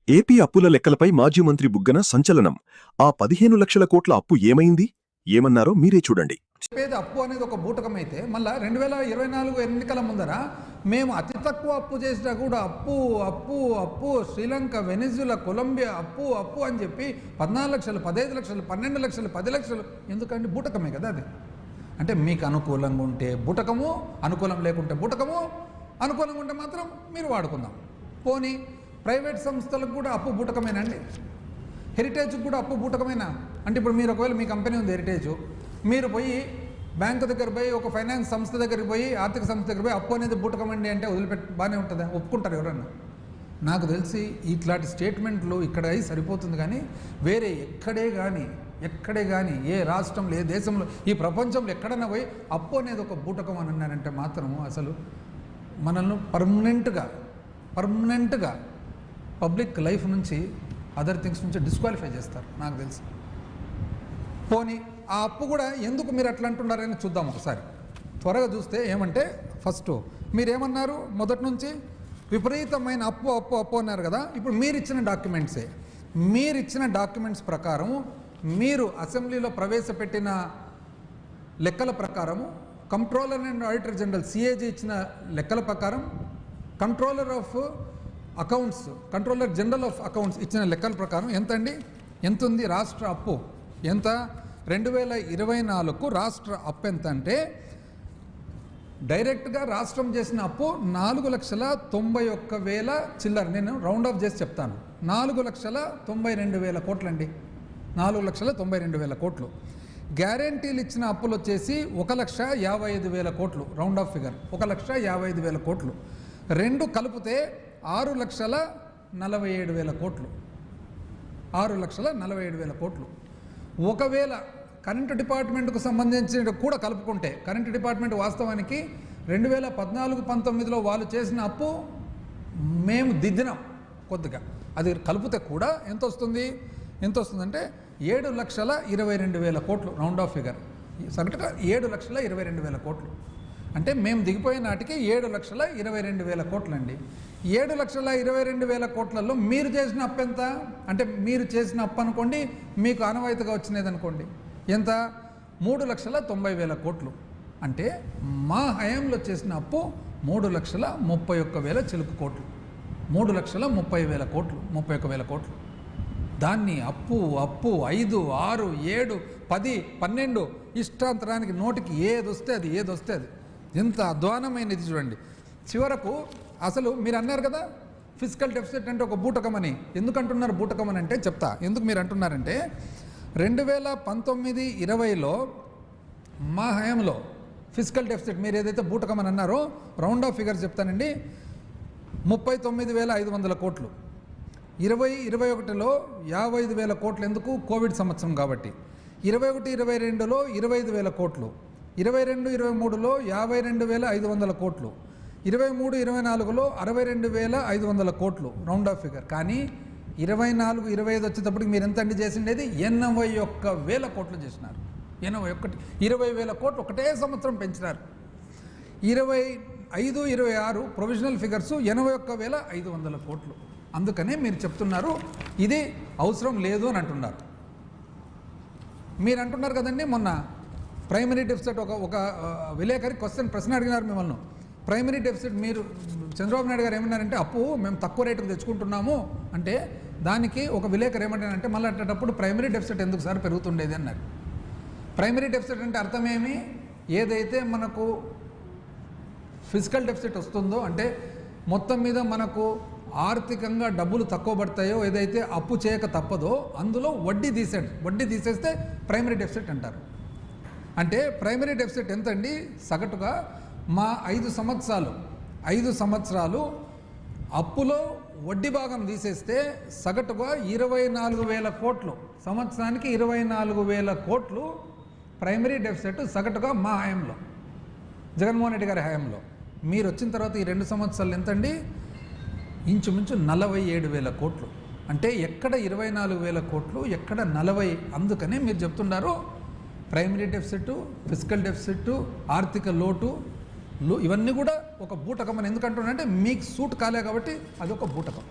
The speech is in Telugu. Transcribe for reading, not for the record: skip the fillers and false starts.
ఏపీ అప్పుల లెక్కలపై మాజీ మంత్రి బుగ్గన సంచలనం. ఆ 15 లక్షల కోట్ల అప్పు ఏమైంది? ఏమన్నారో మీరే చూడండి. చెప్పేది అప్పు అనేది ఒక బూటకం అయితే మళ్ళీ 2024 ఎన్నికల ముందర మేము అతి తక్కువ అప్పు చేసినా కూడా అప్పు అప్పు అప్పు శ్రీలంక, వెనిజులా, కొలంబియా అప్పు అప్పు అని చెప్పి 14 లక్షలు, 15 లక్షలు, 12 లక్షలు, 10 లక్షలు. ఎందుకంటే బూటకమే కదా అది. అంటే మీకు అనుకూలంగా ఉంటే బూటకము, అనుకూలం లేకుంటే బూటకము, అనుకూలంగా ఉంటే మాత్రం మీరు వాడుకుందాం. పోనీ ప్రైవేట్ సంస్థలకు కూడా అప్పు బూటకమేనండి. హెరిటేజ్కి కూడా అప్పు బూటకమేనా అంటే ఇప్పుడు మీరు ఒకవేళ మీ కంపెనీ ఉంది హెరిటేజ్, మీరు పోయి బ్యాంకు దగ్గర పోయి ఒక ఫైనాన్స్ సంస్థ దగ్గరికి పోయి ఆర్థిక సంస్థ దగ్గర పోయి అప్పు అనేది బూటకమండి అంటే వదిలిపెట్టి బాగానే ఉంటుందా? ఒప్పుకుంటారు ఎవరన్నా? నాకు తెలిసి ఇట్లాంటి స్టేట్మెంట్లు ఇక్కడ అయి సరిపోతుంది, కానీ వేరే ఎక్కడే కానీ ఏ రాష్ట్రంలో ఏ దేశంలో ఈ ప్రపంచంలో ఎక్కడన్నా పోయి అప్పు అనేది ఒక బూటకం అని అన్నారంటే మాత్రము అసలు మనల్ని పర్మనెంట్గా పబ్లిక్ లైఫ్ నుంచి అదర్ థింగ్స్ నుంచి డిస్క్వాలిఫై చేస్తారు నాకు తెలిసి. పోనీ ఆ అప్పు కూడా ఎందుకు మీరు అట్లా అంటున్నారని చూద్దాం ఒకసారి. త్వరగా చూస్తే ఏమంటే ఫస్ట్ మీరేమన్నారు, మొదటి నుంచి విపరీతమైన అప్పు అప్పు అప్పు అన్నారు కదా. ఇప్పుడు మీరు ఇచ్చిన డాక్యుమెంట్స్ ప్రకారం మీరు అసెంబ్లీలో ప్రవేశపెట్టిన లెక్కల ప్రకారము, controller and auditor general CAG ఇచ్చిన లెక్కల ప్రకారం, కంట్రోలర్ జనరల్ ఆఫ్ అకౌంట్స్ ఇచ్చిన లెక్కల ప్రకారం ఎంత అండి? ఎంత ఉంది రాష్ట్ర అప్పు? ఎంత? 2024కు రాష్ట్ర అప్పు ఎంత అంటే డైరెక్ట్గా రాష్ట్రం చేసిన అప్పు 4,91,000 చిల్లర. నేను రౌండ్ ఆఫ్ చేసి చెప్తాను. 4,92,000 కోట్లు అండి. 4,92,000 కోట్లు. గ్యారెంటీలు ఇచ్చిన అప్పులు వచ్చేసి 1,55,000 కోట్లు. రౌండ్ ఆఫ్ ఫిగర్ 1,55,000 కోట్లు. రెండు కలిపితే 6,47,000 కోట్లు. 6,47,000 కోట్లు. ఒకవేళ కరెంటు డిపార్ట్మెంట్కు సంబంధించిన కూడా కలుపుకుంటే, కరెంటు డిపార్ట్మెంట్ వాస్తవానికి 2014-19లో వాళ్ళు చేసిన అప్పు మేము దిద్దినాం కొద్దిగా, అది కలిపితే కూడా ఎంత వస్తుందంటే 7,22,000 కోట్లు. రౌండ్ ఆఫ్ ఫిగర్ సగటుగా 7,22,000 కోట్లు. అంటే మేము దిగిపోయే నాటికి 7,22,000 కోట్లు అండి. 7,22,000 కోట్లలో మీరు చేసిన అప్పు ఎంత అంటే, మీరు చేసిన అప్పు అనుకోండి, మీకు ఆనవాయితీగా వచ్చినది అనుకోండి ఎంత? 3,90,000 కోట్లు. అంటే మా హయాంలో చేసిన అప్పు 3,31,000 చిలుకు కోట్లు. 3,30,000 కోట్లు, 31,000 కోట్లు. దాన్ని అప్పు 5, 6, 7, 10, 12 ఇష్టాంతరానికి నోటికి ఏది వస్తే అది ఎంత అధ్వానమైనది చూడండి. చివరకు అసలు మీరు అన్నారు కదా ఫిజికల్ డెఫిసిట్ అంటే ఒక బూటకం అని. ఎందుకు అంటున్నారు బూటకం అని అంటే చెప్తా. ఎందుకు మీరు అంటున్నారంటే 2019-20లో మా హయాంలో ఫిజికల్ డెఫిసిట్ మీరు ఏదైతే బూటకం అని అన్నారో రౌండ్ ఆఫ్ ఫిగర్స్ చెప్తానండి. 39,500 కోట్లు. 2021లో 55,000 కోట్లు. ఎందుకు? కోవిడ్ సంవత్సరం కాబట్టి. 21-22లో 25,000 కోట్లు. 22-23లో 52,500 కోట్లు. 23-24లో 62,500 కోట్లు. Round of figure. కానీ 24-25 వచ్చేటప్పటికి మీరు ఎంత అండి చేసిండేది? 81,000 కోట్లు చేసినారు. 20,000 కోట్లు ఒకటే సంవత్సరం పెంచినారు. 25-26 ప్రొవిజనల్ ఫిగర్స్ 81,500 కోట్లు. అందుకనే మీరు చెప్తున్నారు ఇది అవసరం లేదు అని అంటున్నారు. మీరు అంటున్నారు కదండి, మొన్న ప్రైమరీ డెఫిసిట్ ఒక విలేకరి ప్రశ్న అడిగినారు మిమ్మల్ని. ప్రైమరీ డెఫిసిట్ మీరు చంద్రబాబు నాయుడు గారు ఏమన్నారంటే అప్పు మేము తక్కువ రేటుకు తెచ్చుకుంటున్నాము అంటే, దానికి ఒక విలేకరు ఏమంటారంటే మళ్ళీ అట్టేటప్పుడు ప్రైమరీ డెఫిసిట్ ఎందుకు సార్ పెరుగుతుండేది అన్నారు. ప్రైమరీ డెఫిసిట్ అంటే అర్థమేమి? ఏదైతే మనకు ఫిజికల్ డెఫిసిట్ వస్తుందో అంటే మొత్తం మీద మనకు ఆర్థికంగా డబ్బులు తక్కువ పడతాయో, ఏదైతే అప్పు చేయక తప్పదో అందులో వడ్డీ తీసేస్తే ప్రైమరీ డెఫిసిట్ అంటారు. అంటే ప్రైమరీ డెఫిసిట్ ఎంతండి? సగటుగా మా 5 సంవత్సరాలు అప్పులో వడ్డీ భాగం తీసేస్తే సగటుగా 24,000 కోట్లు. సంవత్సరానికి 24,000 కోట్లు ప్రైమరీ డెఫిసిట్ సగటుగా మా హయాంలో, జగన్మోహన్ రెడ్డి గారి హయాంలో. మీరు వచ్చిన తర్వాత ఈ 2 సంవత్సరాలు ఎంతండి? ఇంచుమించు 47,000 కోట్లు. అంటే ఎక్కడ 24,000 కోట్లు, ఎక్కడ 40. అందుకనే మీరు చెప్తున్నారు ప్రైమరీ డెఫిసిట్, ఫిజికల్ డెఫిసిట్, ఆర్థిక లోటు ఇవన్నీ కూడా ఒక బూటకం అని. ఎందుకంటున్నారంటే మీకు సూట్ కాలే కాబట్టి అది ఒక బూటకం.